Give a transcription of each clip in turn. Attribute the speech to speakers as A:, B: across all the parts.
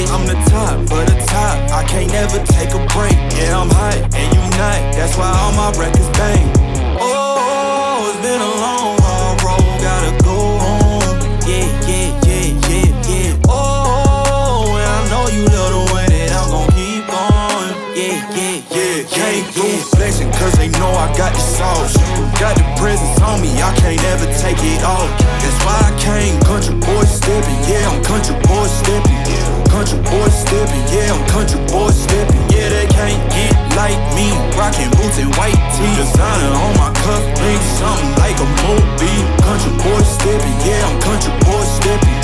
A: I'm the top of the top. got the sauce. Got the presence on me, I can't ever take it off. That's why I came country boy steppin', yeah, I'm country boy steppin'. Country boy steppin', yeah, I'm country boy steppin'. Yeah, they can't get like me, rockin' boots and white tee. Designer on my cuff link, something like a movie. Country boy steppin', yeah, I'm country boy steppin'.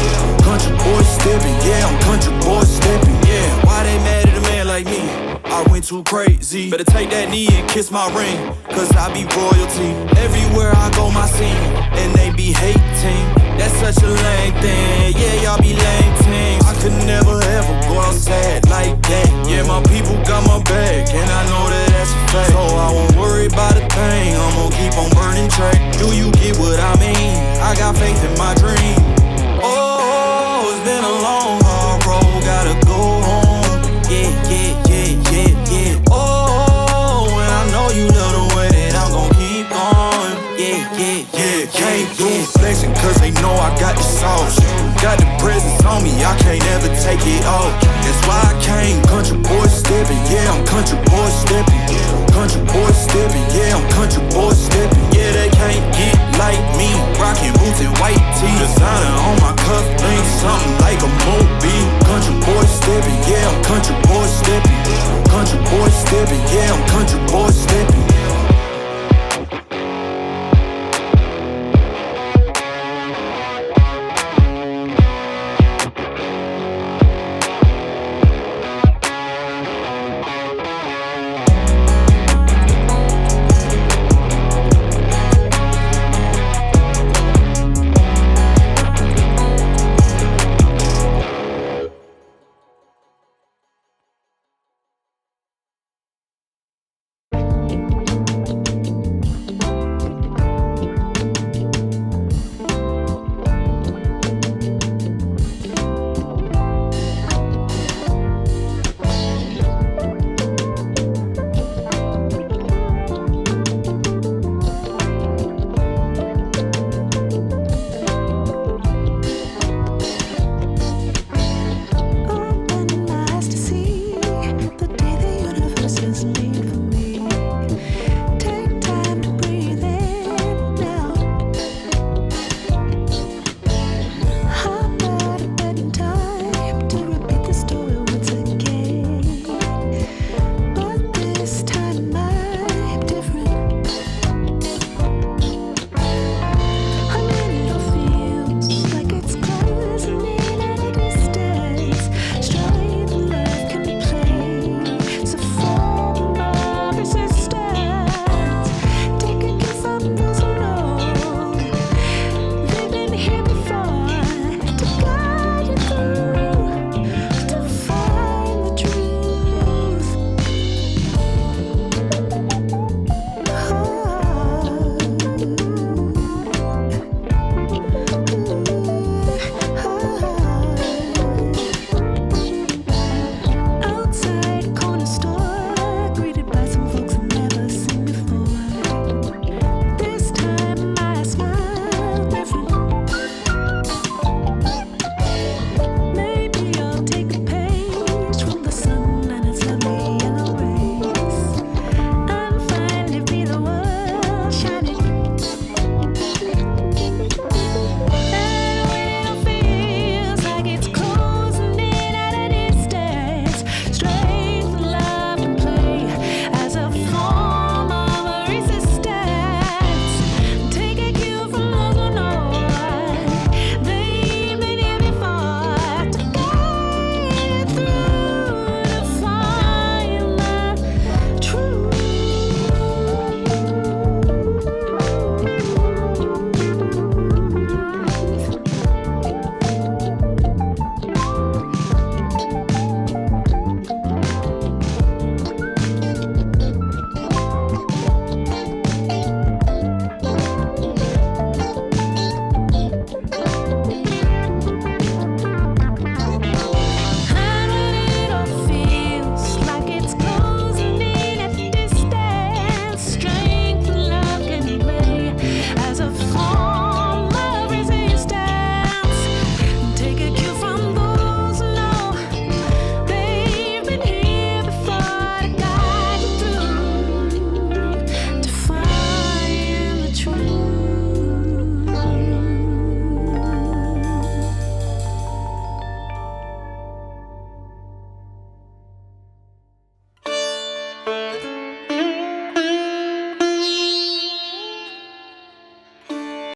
A: Country boy steppin', yeah, I'm country boy steppin'. Yeah, why they mad at a man like me? I went too crazy. Better take that knee and kiss my ring, cause I be royalty. Everywhere I go, my scene, and they be hating. That's such a lame thing, yeah, y'all be lame teams. I could never ever go outside like that. Yeah, my people got my back, and I know that that's a fact. So I won't worry about a thing, I'm gon' keep on burning track. Do you get what I mean? I got faith in my dream. Oh, it's been a long, hard road, gotta go home. Yeah, yeah, yeah, yeah, yeah. Oh, and I know you love the way that I'm gon' keep going. Yeah, yeah, yeah, came through flexing cause they know I got the sauce. Got the presence on me, I can't ever take it off. That's why I came country boy steppin', yeah, I'm country boy steppin'. Country boy steppin', yeah, I'm country boy steppin'. Yeah, they can't get like me, rockin' boots and white tee. Designer on my cuff link, something like a movie. Country boy steppin', yeah, I'm country boy steppin'. Country boy steppin', yeah, I'm country boy steppin'.